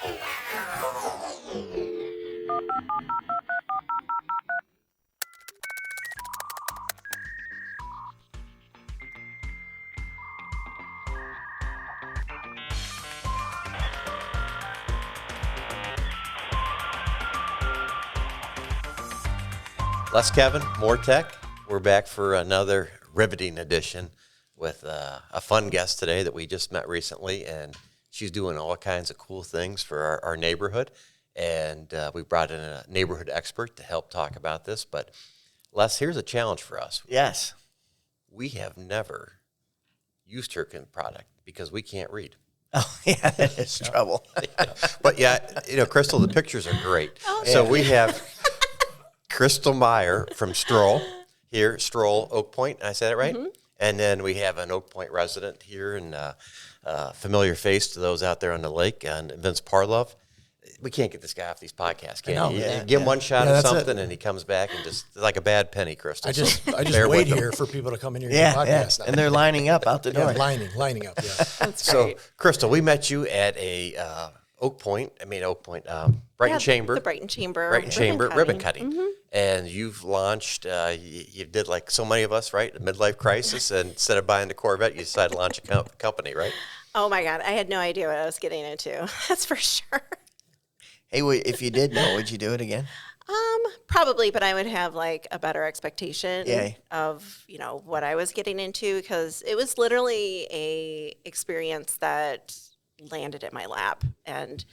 Less Kevin, more tech. We're back for another riveting edition with a fun guest today that we just met recently, and she's doing all kinds of cool things for our neighborhood. And we brought in a neighborhood expert to help talk about this. But Les, here's a challenge for us. Yes. We have never used her product because we can't read. Oh, yeah, that is trouble. But yeah, Christel, the pictures are great. Oh, so we have Christel Meyer from Stroll here, Stroll Oak Pointe. I said it right? Mm-hmm. And then we have an Oak Pointe resident here and familiar face to those out there on the lake, and Vince Parlov. We can't get this guy off these podcasts, can you? Yeah, give him one shot of something, and he comes back and just like a bad penny, Christel. I just wait here for people to come in here and do podcasts now. And they're lining up out the door. Lining up, yeah. That's great. So, Christel, we met you at a Brighton Chamber. The Brighton Chamber. Ribbon cutting. Mm-hmm. And you've launched, you did like so many of us, right? A midlife crisis, and instead of buying the Corvette, you decided to launch a company, right? Oh, my God. I had no idea what I was getting into. That's for sure. Hey, if you did know, would you do it again? Probably, but I would have like a better expectation of, what I was getting into, because it was literally a experience that landed in my lap. And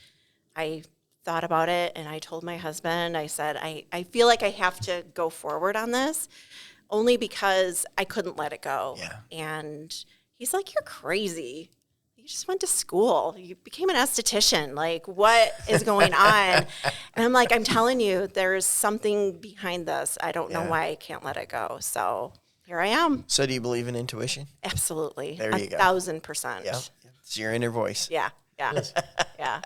I thought about it, and I told my husband, I said, I feel like I have to go forward on this only because I couldn't let it go. Yeah. And he's like, you're crazy. You just went to school. You became an esthetician. Like, what is going on? And I'm like, I'm telling you, there's something behind this. I don't know why I can't let it go. So here I am. So do you believe in intuition? Absolutely. There you go. 1,000%. Yeah. It's your inner voice. Yeah. Yeah.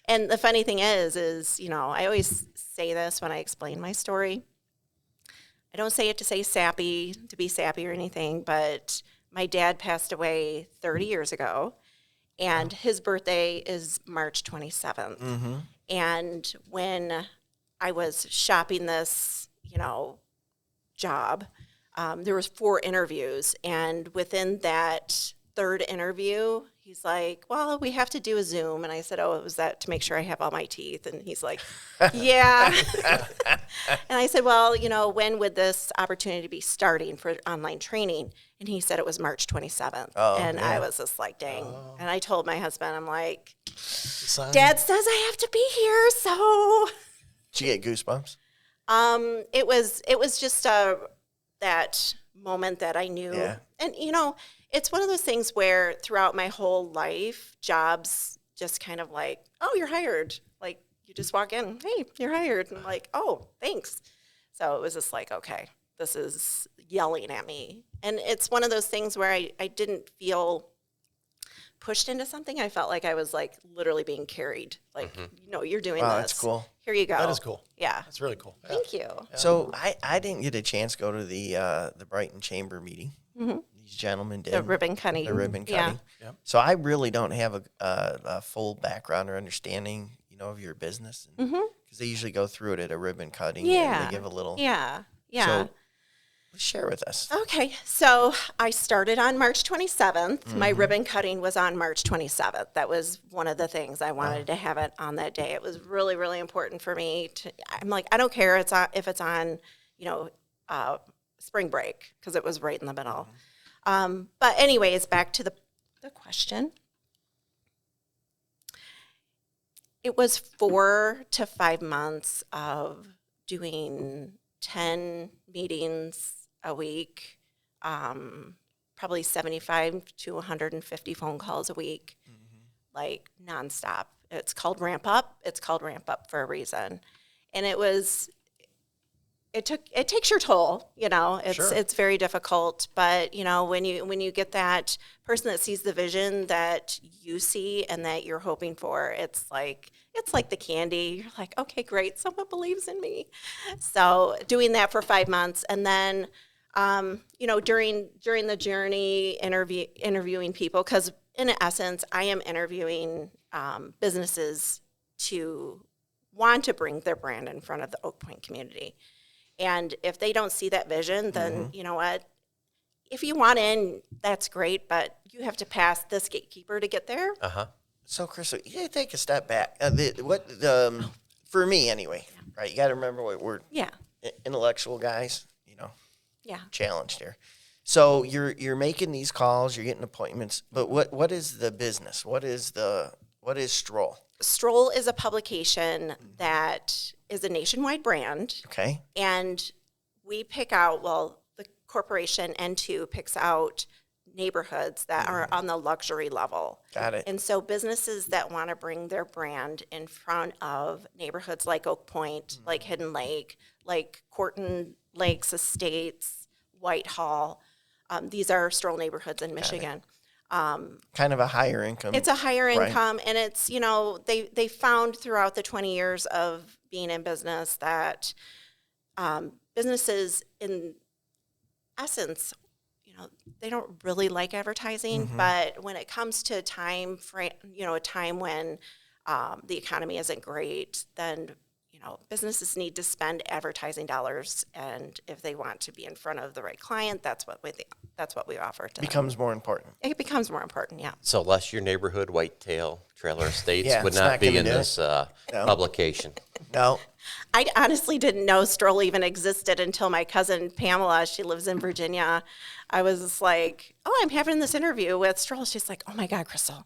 And the funny thing is, I always say this when I explain my story. I don't say it to be sappy or anything, but my dad passed away 30 years ago, and his birthday is March 27th. Mm-hmm. And when I was shopping this, job, there was 4 interviews, and within that third interview, he's like, well, we have to do a Zoom. And I said, oh, was that to make sure I have all my teeth? And he's like, yeah. And I said, well, when would this opportunity be starting for online training? And he said it was March 27th. Oh, and yeah. I was just like, dang. Oh. And I told my husband, I'm like, Dad says I have to be here, so. Did you get goosebumps? It was just that moment that I knew. Yeah. And, it's one of those things where throughout my whole life, jobs just kind of like, oh, you're hired. Like, you just walk in, hey, you're hired. And I'm like, oh, thanks. So it was just like, okay, this is yelling at me. And it's one of those things where I didn't feel pushed into something. I felt like I was like literally being carried. Like, you're doing this. That's cool. Here you go. That is cool. Yeah. That's really cool. Yeah. Thank you. Yeah. So I didn't get a chance to go to the Brighton Chamber meeting. Mm-hmm. These gentlemen did. The ribbon cutting. Yeah. Yep. So I really don't have a full background or understanding, of your business. Because they usually go through it at a ribbon cutting. Yeah. And they give a little. Yeah. So share with us. Okay. So I started on March 27th. Mm-hmm. My ribbon cutting was on March 27th. That was one of the things I wanted to have it on that day. It was really, really important for me I'm like, I don't care if it's on, spring break, because it was right in the middle. But anyways, back to the question. It was 4 to 5 months of doing 10 meetings a week, probably 75 to 150 phone calls a week, like nonstop. It's called Ramp Up. It's called Ramp Up for a reason. And it takes your toll, it's very difficult, but when you get that person that sees the vision that you see and that you're hoping for, it's like the candy. You're like, okay, great, someone believes in me. So doing that for 5 months, and then during the journey, interviewing people, because in essence I am interviewing businesses to want to bring their brand in front of the Oak Pointe community. And if they don't see that vision, then you know what? If you want in, that's great, but you have to pass this gatekeeper to get there. So, Crystal, you got to take a step back. For me, anyway, right? You got to remember we're intellectual guys, you know, challenged here. So you're making these calls, you're getting appointments, but what is the business? What is Stroll? Stroll is a publication that is a nationwide brand. Okay. And we pick out, the corporation N2 picks out neighborhoods that are on the luxury level. Got it. And so businesses that want to bring their brand in front of neighborhoods like Oak Pointe, like Hidden Lake, like Corton Lakes Estates, Whitehall. These are Stroll neighborhoods in Michigan. Kind of a higher income. It's a higher income, and it's, you know, they found throughout the 20 years of being in business that businesses, in essence, you know, they don't really like advertising, but when it comes to a time when the economy isn't great, then, you know, businesses need to spend advertising dollars, and if they want to be in front of the right client, that's what we offer to them. Becomes more important. It becomes more important, yeah. So less your neighborhood whitetail trailer estates would it's not not be gonna in do this publication. No. I honestly didn't know Stroll even existed until my cousin Pamela, she lives in Virginia. I was just like, oh, I'm having this interview with Stroll. She's like, oh my God, Christel,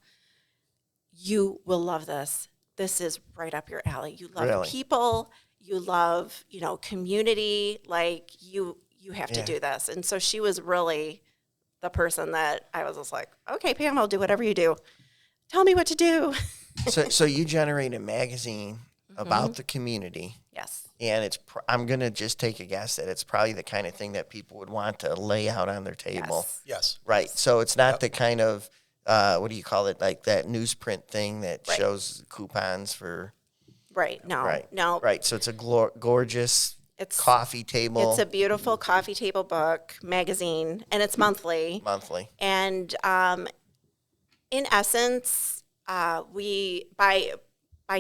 you will love this. This is right up your alley. You love people. You love, you know, community. Like you have to do this. And so she was really the person that I was just like, okay, Pam, I'll do whatever you do. Tell me what to do. So you generate a magazine about the community. Yes. And I'm going to just take a guess that it's probably the kind of thing that people would want to lay out on their table. Yes. Right. So it's not the kind of, what do you call it? Like that newsprint thing that shows coupons for. Right. No. Right. No. Right. So it's a gorgeous coffee table. It's a beautiful coffee table book magazine, and it's monthly. And in essence, we by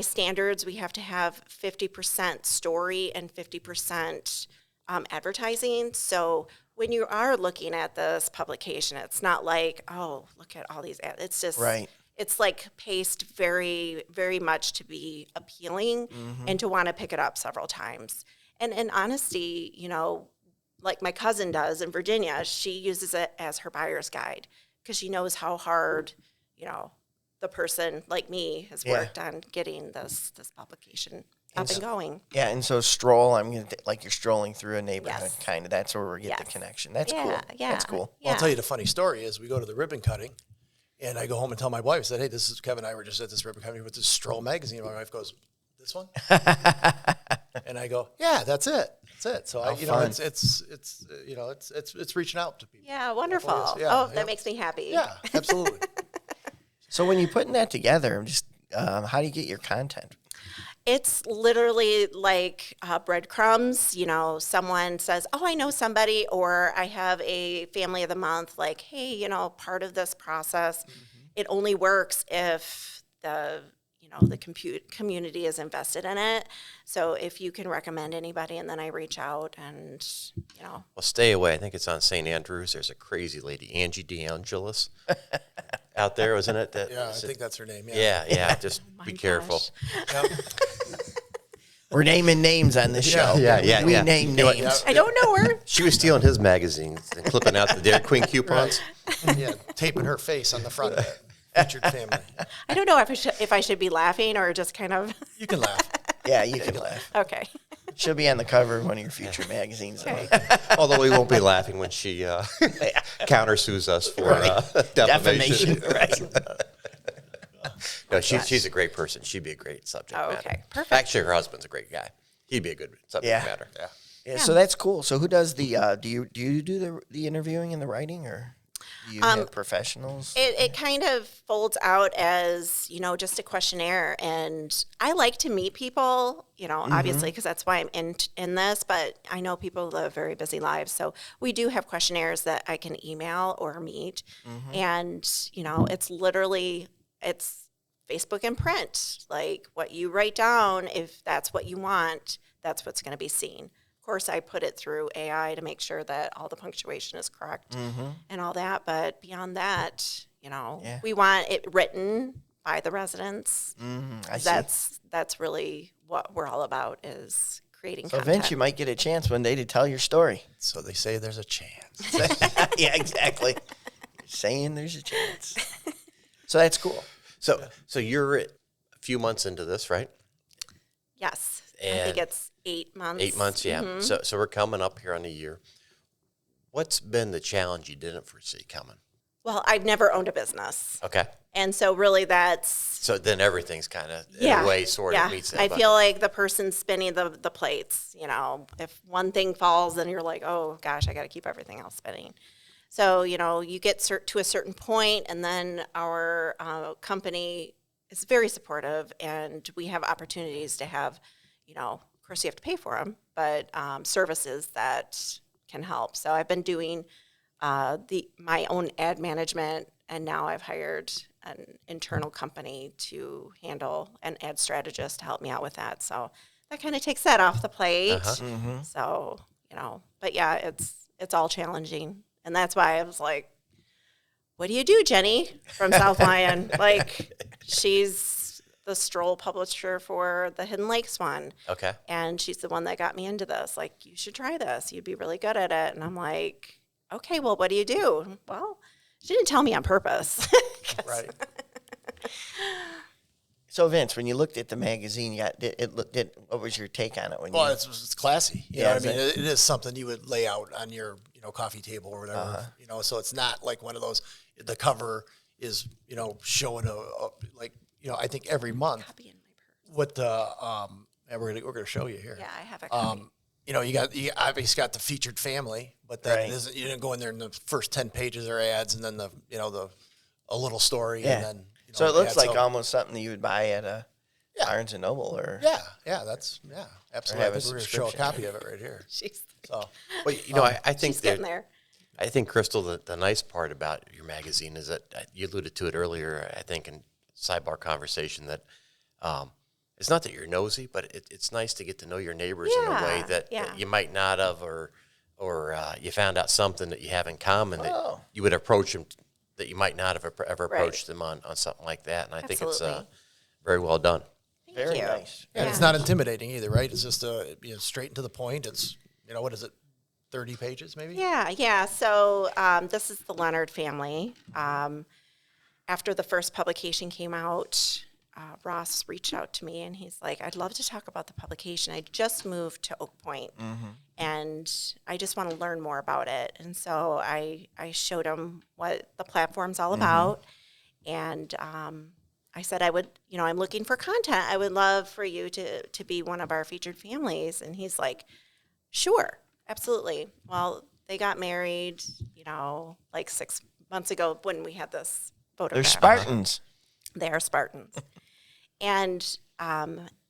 standards, we have to have 50% story and 50% advertising. So when you are looking at this publication, it's not like, oh, look at all these ads. It's just it's like paced very, very much to be appealing and to want to pick it up several times. And in honesty, you know, like my cousin does in Virginia, she uses it as her buyer's guide because she knows how hard, you know, the person like me has worked on getting this publication up and going. Yeah, and so Stroll, like you're strolling through a neighborhood, kind of. That's where we get the connection. That's cool. Yeah, that's cool. Well, I'll tell you the funny story is we go to the ribbon cutting, and I go home and tell my wife, I said, hey, this is Kevin and I were just at this ribbon cutting with this Stroll magazine. My wife goes, this one? And I go, yeah, that's it. That's it. So it's reaching out to people. Yeah, wonderful. That makes me happy. Yeah, absolutely. So when you're putting that together, how do you get your content? It's literally like breadcrumbs. You know, someone says, oh, I know somebody, or I have a family of the month, like, hey, you know, part of this process, it only works if the community is invested in it. So if you can recommend anybody, and then I reach out and, you know. Well, stay away. I think it's on St. Andrews. There's a crazy lady, Angie DeAngelis, out there, wasn't it? I think that's her name. Yeah. Just be careful. We're naming names on this show. Yeah. We name names. I don't know her. She was stealing his magazines and clipping out the Dairy Queen coupons. Yeah, taping her face on the front of it. Featured family. I don't know if I should be laughing or just kind of. You can laugh. Yeah, you can laugh. Okay. She'll be on the cover of one of your future magazines. Okay. Although we won't be laughing when she countersues us for defamation. Right. No, she's a great person. She'd be a great subject matter. Okay, perfect. Actually, her husband's a great guy. He'd be a good subject matter. Yeah. So that's cool. So who does the do you do the interviewing and the writing, or do you have professionals? It kind of folds out as, you know, just a questionnaire, and I like to meet people, you know, obviously, because that's why I'm in this, but I know people live very busy lives, so we do have questionnaires that I can email or meet, and, you know, it's literally, it's Facebook and print. Like what you write down, if that's what you want, that's what's going to be seen. Of course, I put it through AI to make sure that all the punctuation is correct and all that. But beyond that, we want it written by the residents. That's really what we're all about, is creating content. Vince, you might get a chance one day to tell your story. So they say there's a chance. Yeah, exactly. You're saying there's a chance. So that's cool. So you're a few months into this, right? Yes. And I think it's 8 months. 8 months, yeah. So we're coming up here on a year. What's been the challenge you didn't foresee coming? Well, I've never owned a business. Okay. And so really that's... So then everything's kind of, in a way, sort of meets that I bucket. feel like the person spinning the plates, if one thing falls, then you're like, oh, gosh, I got to keep everything else spinning. So, you get to a certain point, and then our company is very supportive, and we have opportunities to have, of course you have to pay for them, but services that can help. So I've been doing my own ad management, and now I've hired an internal company to handle an ad strategist to help me out with that. So that kind of takes that off the plate. So, but yeah, it's all challenging. And that's why I was like, what do you do, Jenny from South Lyon? Like, she's the Stroll publisher for the Hidden Lakes one. Okay. And she's the one that got me into this. Like, you should try this. You'd be really good at it. And I'm like, okay, well, what do you do? Well, she didn't tell me on purpose. Right. So Vince, when you looked at the magazine, what was your take on it? Well, it's classy. You know what I mean? it? It is something you would lay out on your coffee table or whatever. So it's not like one of those. The cover is showing I think every month. Copy in my purse. What the and we're gonna show you here. Yeah, I have a copy. You obviously got the featured family, but then you didn't go in there in the first 10 pages are ads, and then a little story, and then so it looks like almost something that you would buy at a Barnes and Noble or absolutely. I think we're gonna show a copy of it right here. Jeez. So, I think She's getting there. I think, Christel, the nice part about your magazine is that you alluded to it earlier, I think, in sidebar conversation, that it's not that you're nosy, but it's nice to get to know your neighbors in a way that you might not have, or you found out something that you have in common that you would approach them that you might not have ever approached them on something like that. And I think it's very well done. Very nice. And it's not intimidating either, right? It's just straight and to the point. It's what is it? 30 pages, maybe? Yeah. So this is the Leonard family. After the first publication came out, Ross reached out to me, and he's like, I'd love to talk about the publication. I just moved to Oak Pointe, and I just want to learn more about it. And so I showed him what the platform's all about, and I said I would, I'm looking for content. I would love for you to be one of our featured families. And he's like, sure. Absolutely. Well, they got married, like 6 months ago when we had this photograph. They're Spartans. They are Spartans. And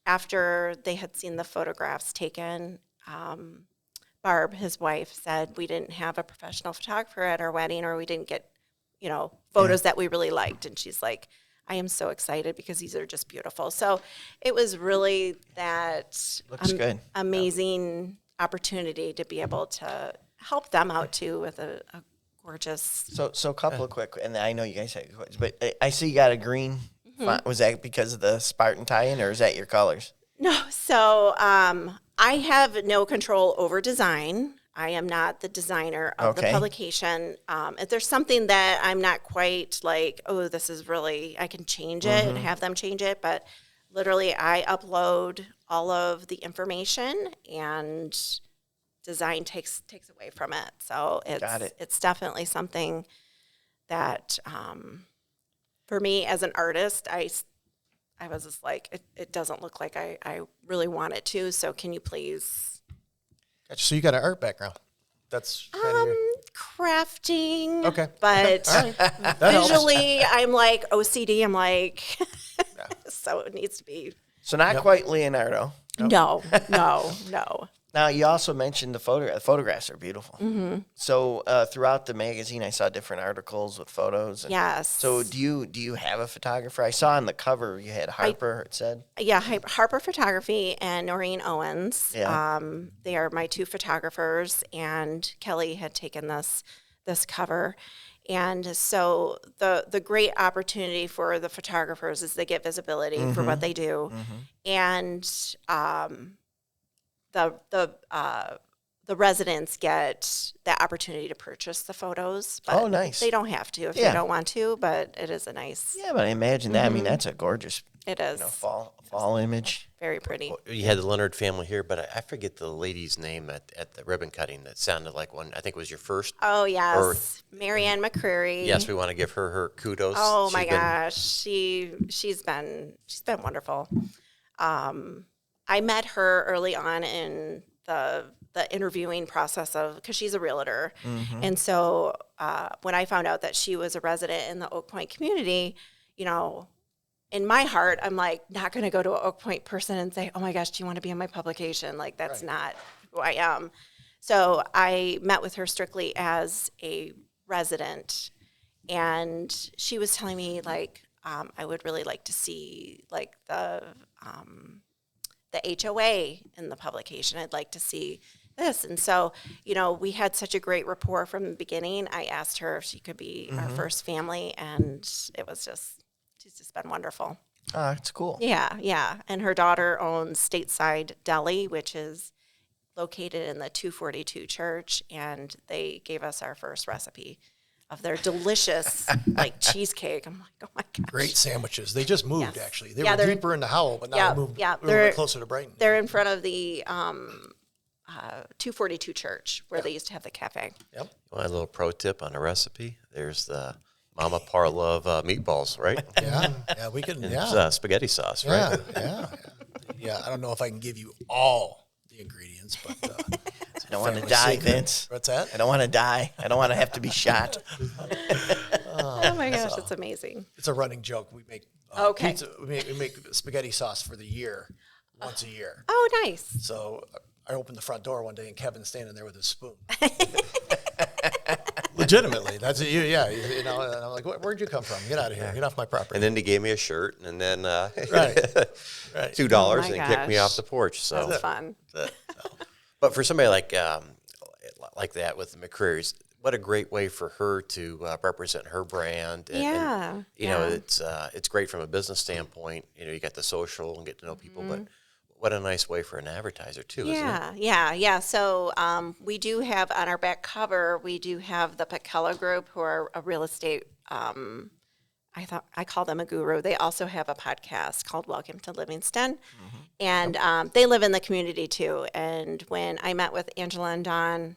after they had seen the photographs taken, Barb, his wife, said we didn't have a professional photographer at our wedding, or we didn't get, photos that we really liked. And she's like, I am so excited because these are just beautiful. So it was really that amazing opportunity to be able to help them out too with a gorgeous. So a couple of quick, and I know you guys had questions, but I see you got a green font. Was that because of the Spartan tie-in, or is that your colors? No. So I have no control over design. I am not the designer of the publication. If there's something that I'm not quite like, oh, this is really, I can change it and have them change it, but literally I upload all of the information, and design takes away from it. So it's definitely something that for me as an artist, I was just like, it doesn't look like I really want it to, so can you please. Gotcha. So you got an art background. That's kind of crafting. Okay. But visually, I'm like OCD. I'm like, so it needs to be. So not quite Leonardo. No. Now, you also mentioned the photographs are beautiful. Mm-hmm. So throughout the magazine, I saw different articles with photos. Yes. So do you have a photographer? I saw on the cover you had Harper, it said. Yeah, Harper Photography and Noreen Owens. Yeah. They are my two photographers, and Kelly had taken this cover. And so the great opportunity for the photographers is they get visibility for what they do. And the residents get the opportunity to purchase the photos. But nice. they don't have to if they don't want to, but it is a nice. Yeah, but I imagine that. I mean, that's a gorgeous It is. Fall image. Very pretty. Well, you had the Leonard family here, but I forget the lady's name at the ribbon cutting. That sounded like one. I think it was your first. Oh yes, Marianne McCreary. Yes, we want to give her kudos. Oh my gosh, she's been wonderful. I met her early on in the interviewing process because she's a realtor, and so when I found out that she was a resident in the Oak Pointe community, in my heart, I'm like not going to go to an Oak Pointe person and say, "Oh my gosh, do you want to be in my publication?" Like that's not who I am. So I met with her strictly as a resident, and she was telling me like I would really like to see like the HOA in the publication. I'd like to see this. And so, we had such a great rapport from the beginning. I asked her if she could be our first family, and she's just been wonderful. Oh, it's cool. Yeah. And her daughter owns Stateside Deli, which is located in the 242 church, and they gave us our first recipe of their delicious cheesecake. I'm like, oh my gosh. Great sandwiches. They just moved, Yes. actually. They were deeper in the Howell, but now they moved a little bit closer to Brighton. They're in front of the 242 church where they used to have the cafe. Yep. You want a little pro tip on a recipe? There's the Mama Parlov meatballs, right? Yeah, we can. And Yeah, there's, spaghetti sauce, right? Yeah. I don't know if I can give you all the ingredients, but I don't want to die, Vince. What's that? I don't want to die. I don't want to have to be shot. Oh my gosh, that's amazing. It's a running joke. We make Okay. pizza. We make spaghetti sauce for the year, once a year. Oh, nice. So I opened the front door one day, and Kevin's standing there with his spoon. Legitimately, that's it. Yeah, and I'm like, "Where'd you come from? Get out of here! Get off my property!" And then they gave me a shirt, and then Right. $2 Oh my and kicked me gosh. off the porch. So, That's fun. but for somebody like that with the McCreary's, what a great way for her to represent her brand. And, it's great from a business standpoint. You got the social and get to know people, but what a nice way for an advertiser too, isn't it? Yeah. So we do have on our back cover, we do have the Kannel Group, who are a real estate. I call them a guru. They also have a podcast called Welcome to Livingston, and they live in the community too. And when I met with Angela and Dawn,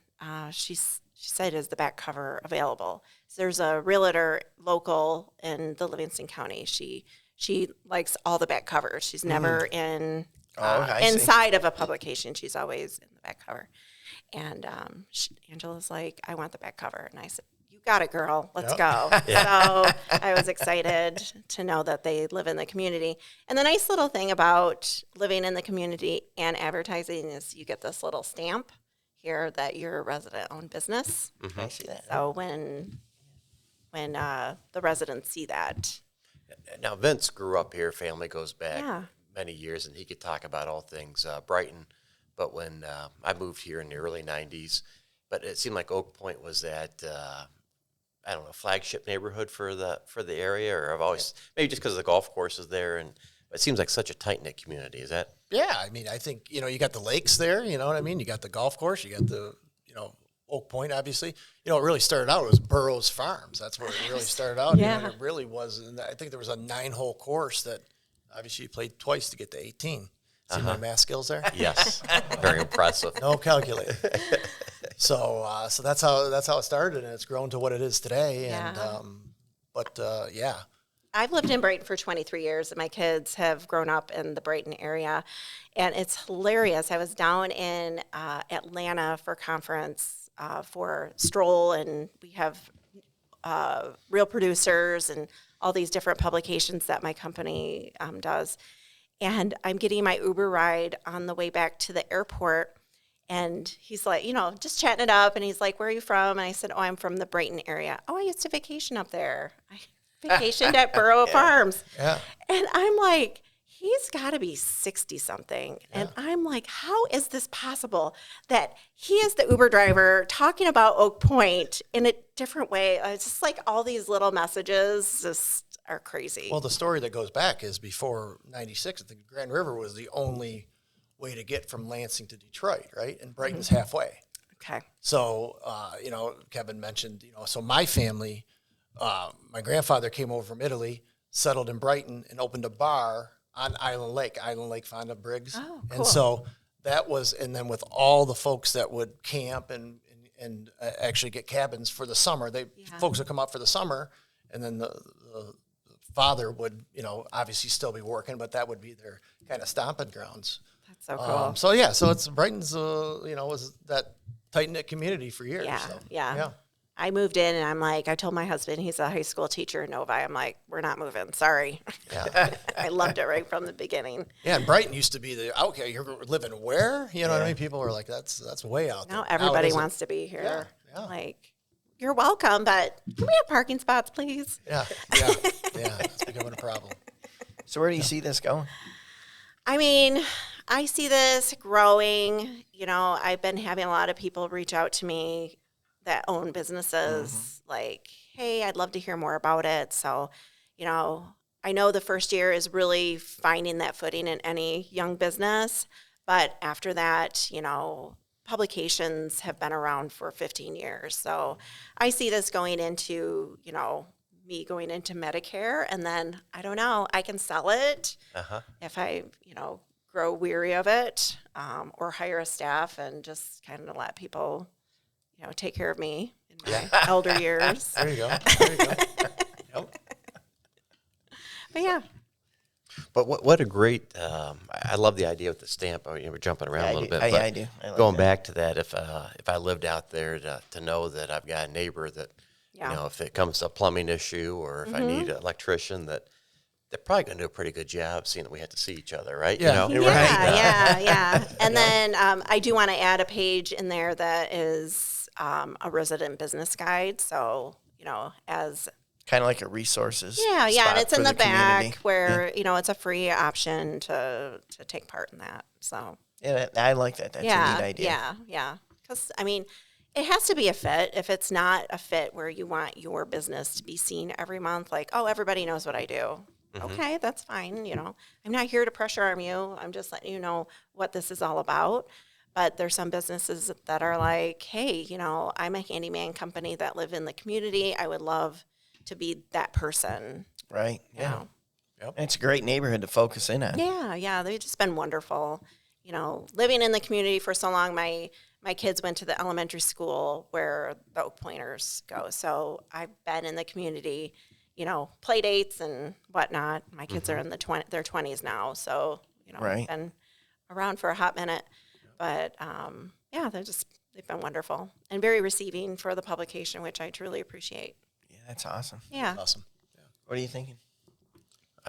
she said, "Is the back cover available?" So there's a realtor local in the Livingston County. She likes all the back covers. She's never in. Inside of a publication, she's always in the back cover. And Angela's like, "I want the back cover." And I said, "You got it, girl. Let's go." So I was excited to know that they live in the community. And the nice little thing about living in the community and advertising is you get this little stamp here that you're a resident-owned business. I see that. So when the residents see that. Now, Vince grew up here. Family goes back Yeah. many years, and he could talk about all things Brighton. But when I moved here in the early 90s, but it seemed like Oak Pointe was that, I don't know, flagship neighborhood for the area, or I've always, maybe just because the golf course is there, and it seems like such a tight-knit community. Is that? Yeah, I mean, I think, you got the lakes there, you know what I mean? You got the golf course, you got the, Oak Pointe, obviously. It really started out, it was Burroughs Farms. That's where it really started out. Yeah. It really was, and I think there was a 9-hole course that obviously you played twice to get to 18. See my math skills there? Yes. Very impressive. No calculator. So that's how it started, and it's grown to what it is today. Yeah. And yeah. I've lived in Brighton for 23 years, and my kids have grown up in the Brighton area, and it's hilarious. I was down in Atlanta for a conference for Stroll, and we have real producers and all these different publications that my company does. And I'm getting my Uber ride on the way back to the airport, And he's like, just chatting it up. And he's like, where are you from? And I said, I'm from the Brighton area. Oh, I used to vacation up there. I vacationed at Borough Farms. Yeah. And I'm like, he's got to be 60-something. Yeah. And I'm like, how is this possible that he is the Uber driver talking about Oak Pointe in a different way? It's just like all these little messages just are crazy. Well, the story that goes back is before 96, I think Grand River was the only way to get from Lansing to Detroit, right? And Brighton's halfway. Okay. So, Kevin mentioned, so my family, my grandfather came over from Italy, settled in Brighton, and opened a bar on Island Lake Fonda Briggs. Oh, cool. And so that was, and then with all the folks that would camp and actually get cabins for the summer, folks would come out for the summer, and then the father would, obviously still be working, but that would be their kind of stomping grounds. That's so cool. So it's Brighton's, was that tight-knit community for years. Yeah, so, yeah. I moved in, and I'm like, I told my husband, he's a high school teacher in Novi. I'm like, we're not moving. Sorry. Yeah. I loved it right from the beginning. Yeah, and Brighton used to be okay, you're living where? You know what I mean? People were like, that's way out there. Now everybody wants to be here. Yeah. Like, you're welcome, but can we have parking spots, please? Yeah. It's becoming a problem. So where do you see this going? I mean, I see this growing. I've been having a lot of people reach out to me that own businesses, like, hey, I'd love to hear more about it. So, I know the first year is really finding that footing in any young business. But after that, publications have been around for 15 years. So I see this going into, me going into Medicare. And then, I don't know, I can sell it if I, grow weary of it, or hire a staff and just kind of let people take care of me in my elder years. There you go. Yep. But yeah. But what a great, I love the idea with the stamp. We're jumping around a little bit. I do. I like going that. back to that, if I lived out there to know that I've got a neighbor that, if it comes to a plumbing issue or if I need an electrician, that they're probably going to do a pretty good job seeing that we have to see each other, right? Yeah. Yeah. And then I do want to add a page in there that is a resident business guide. So, as kind of like a resources. Yeah, and it's in the back community. where it's a free option to take part in that. So yeah, I like that. That's a neat idea. Yeah. Because it has to be a fit. If it's not a fit where you want your business to be seen every month, like, oh, everybody knows what I do. Okay, that's fine. I'm not here to pressure arm you. I'm just letting you know what this is all about. But there's some businesses that are like, hey, I'm a handyman company that live in the community. I would love to be that person. Right. Yeah. Yep. And it's a great neighborhood to focus in on. Yeah. They've just been wonderful. Living in the community for so long, my kids went to the elementary school where the Oak Pointers go. So I've been in the community, play dates and whatnot. My kids are in their 20s now. So, Right. been around for a hot minute. But, they've been wonderful and very receiving for the publication, which I truly appreciate. Yeah, that's awesome. Yeah. Awesome. Yeah. What are you thinking?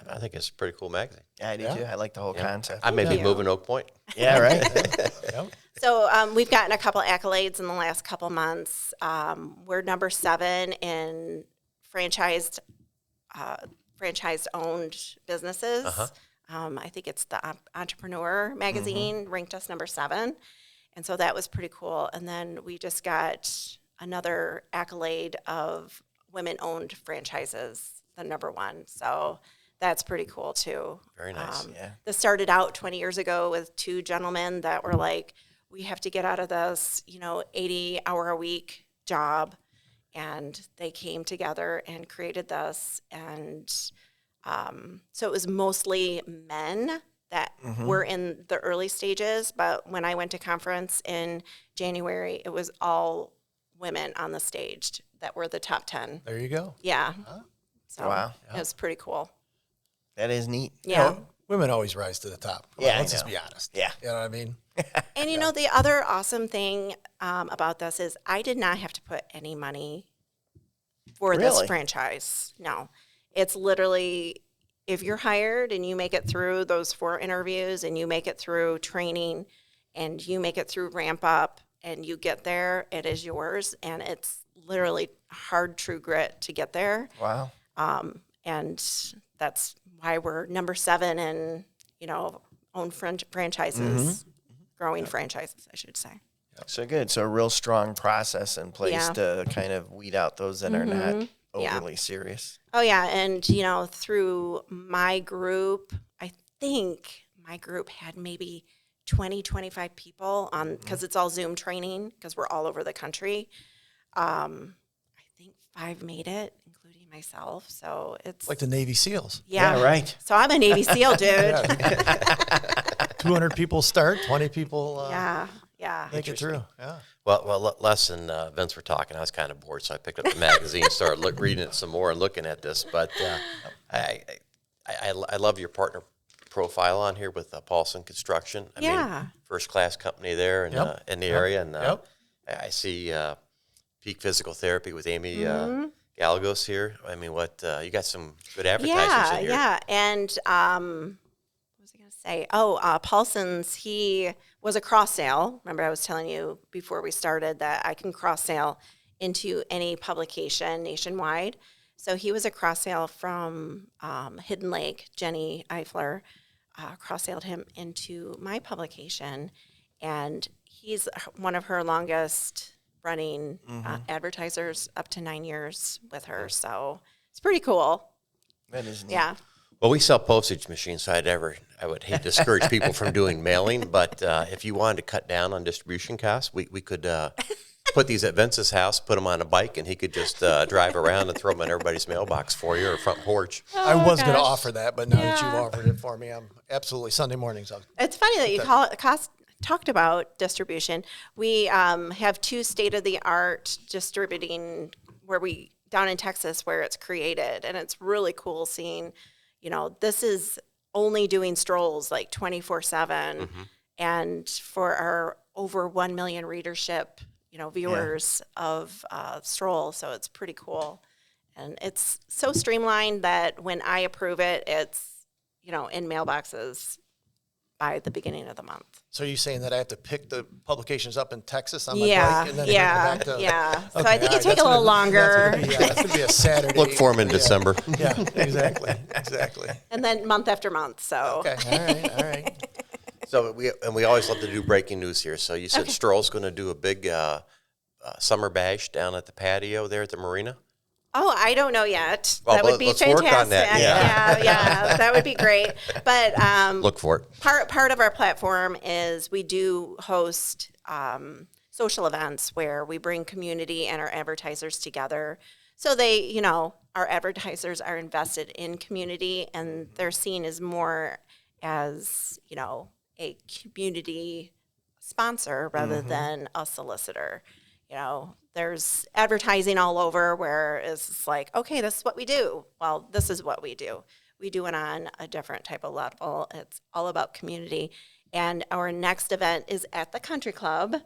I think it's a pretty cool magazine. Yeah, I do too. I like the whole concept. I may be you. moving Oak Pointe. Yeah, right. Yep. So we've gotten a couple accolades in the last couple months. We're number 7 in franchised-owned businesses. I think it's the Entrepreneur magazine ranked us number 7. And so that was pretty cool. And then we just got another accolade of women-owned franchises, the number 1. So that's pretty cool too. Very nice. This started out 20 years ago with 2 gentlemen that were like, we have to get out of this, 80-hour-a-week job. And they came together and created this. And so it was mostly men that were in the early stages. But when I went to conference in January, it was all women on the stage that were the top 10. There you go. Yeah. So Wow. it was pretty cool. That is neat. Yeah. Women always rise to the top. Yeah, Let's I just know. be honest. Yeah. You know what I mean? And the other awesome thing about this is I did not have to put any money for this Really? franchise. No. It's literally, if you're hired and you make it through those 4 interviews and you make it through training and you make it through ramp up and you get there, it is yours. And it's literally hard, true grit to get there. Wow. And that's why we're number 7 in, own franchises, growing franchises, I should say. So good. So a real strong process in place to kind of weed out those that are not overly serious. Oh, yeah. And, through my group, I think my group had maybe 20, 25 people on, because it's all Zoom training, because we're all over the country. I think 5 made it, including myself. So it's Like the Navy SEALs. Yeah, right. So I'm a Navy SEAL, dude. 200 people start, 20 people Yeah. make it through. Yeah. Well, Les and Vince were talking. I was kind of bored, so I picked up the magazine, started reading it some more and looking at this. But I love your partner profile on here with Paulson Construction. I mean, first-class company there in the area. And I see Peak Physical Therapy with Amy Gallegos here. I mean, you got some good advertisers in here. Yeah. And what was I going to say? Paulson's, he was a cross sale. Remember, I was telling you before we started that I can cross sale into any publication nationwide. So he was a cross sale from Hidden Lake. Jenny Eifler cross sailed him into my publication, and he's one of her longest running advertisers, up to 9 years with her. So it's pretty cool. That is neat. Yeah. Well, we sell postage machines, so I would hate to discourage people from doing mailing, but if you wanted to cut down on distribution costs, we could put these at Vince's house, put them on a bike, and he could just drive around and throw them in everybody's mailbox for you or front porch. I was going to offer that, but now that you've offered it for me, I'm absolutely Sunday mornings. It's funny that you talked about distribution. We have 2 state-of-the-art distributing down in Texas where it's created, and it's really cool seeing, this is only doing strolls like 24/7, and for our over 1 million readership, viewers of Stroll, so it's pretty cool. And it's so streamlined that when I approve it, it's, in mailboxes by the beginning of the month. So are you saying that I have to pick the publications up in Texas on my bike and then bring them back to... So I think it'd take a little longer. That's going to be a Saturday. Look for them in December. Yeah, exactly. And then month after month, so. Okay, all right. So we always love to do breaking news here. So you said Stroll's going to do a big summer bash down at the patio there at the marina? Oh, I don't know yet. Well, that would be let's fantastic. work on that. Yeah, that would be great. But look for it. Part of our platform is we do host social events where we bring community and our advertisers together. So they, our advertisers are invested in community, and they're seen as more as, a community sponsor rather than a solicitor. There's advertising all over where it's like, okay, this is what we do. Well, this is what we do. We do it on a different type of level. It's all about community. And our next event is at the Country Club,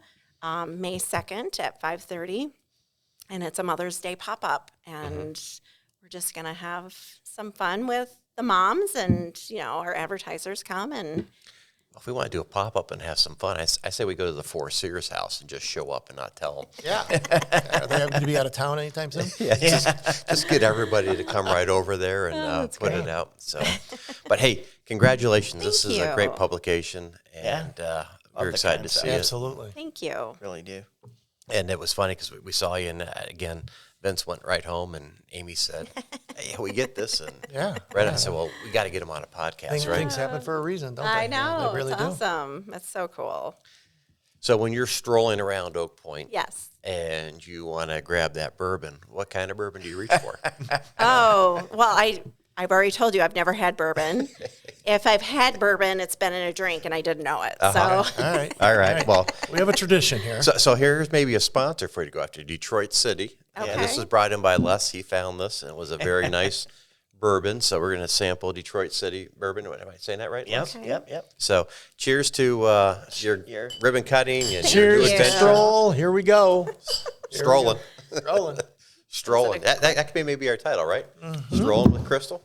May 2nd at 5:30. And it's a Mother's Day pop-up. And we're just going to have some fun with the moms, and, our advertisers come. And if we want to do a pop-up and have some fun, I say we go to the Four Sears house and just show up and not tell them. Yeah. Are they going to be out of town anytime soon? Just get everybody to come right over there and put it out. So, but hey, congratulations. This is a great publication, and we're excited to see it. Absolutely. Thank you. Really do. And it was funny because we saw you, and again, Vince went right home, and Amy said, "Hey, we get this." And I said, "Well, we got to get him on a podcast, right?" Things happen for a reason, don't they? I know. They really it's awesome. That's so cool. So when you're strolling around Oak Pointe, Yes. and you want to grab that bourbon, what kind of bourbon do you reach for? Oh, well, I've already told you I've never had bourbon. If I've had bourbon, it's been in a drink, and I didn't know it. So All right. Well, we have a tradition here. So here's maybe a sponsor for you to go after, Detroit City. Okay. And this was brought in by Les. He found this, and it was a very nice bourbon. So we're going to sample Detroit City bourbon. Am I saying that right, Les? Yep. So cheers to your ribbon cutting and Cheers, your adventure. Stroll. Here we go. Strolling. Strolling. That could be maybe our title, right? Strolling with Christel.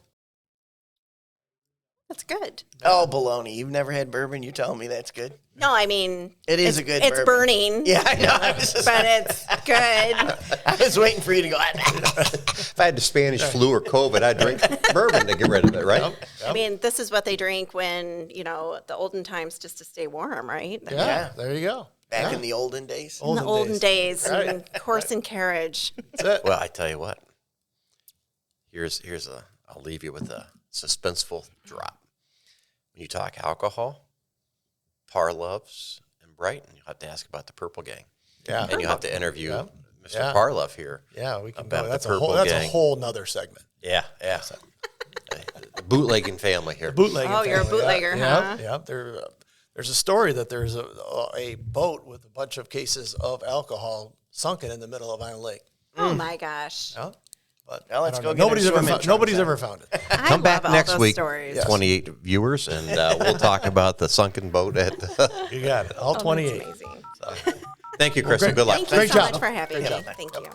That's good. Oh, baloney. You've never had bourbon? You're telling me that's good? No, I mean, It is a good It's bourbon. burning. Yeah, I know. I was, But it's good. I was waiting for you to go. If I had the Spanish flu or COVID, I'd drink bourbon to get rid of it, right? Yep. I mean, this is what they drink when, the olden times just to stay warm, right? Yeah, there you go. Back in the olden days. In the olden days, Right. and horse and carriage. That's it. Well, I tell you what. I'll leave you with a suspenseful drop. When you talk alcohol, Parloves and Brighton, you'll have to ask about the Purple Gang. Yeah. And you'll have to interview Yeah. Mr. Yeah. Parlov here. Yeah, we can about go. the That's Purple that's a Gang. whole nother segment. Yeah. The bootlegging family here. Bootlegging. Oh, you're a family, bootlegger, yeah. huh? Yep. There's a story that there's a boat with a bunch of cases of alcohol sunken in the middle of Island Lake. Oh my gosh. Yeah. But Well, let's I don't go know. get our Nobody's ever swimming found, nobody's trunks ever found it. I Come back love all next those week, stories. Yes. 28 viewers, and we'll talk about the sunken boat. You got it. All Oh, 28. that's amazing. Thank you, Crystal. great. Good luck. Thank you Great so job. much for having Great me. job. Thank you.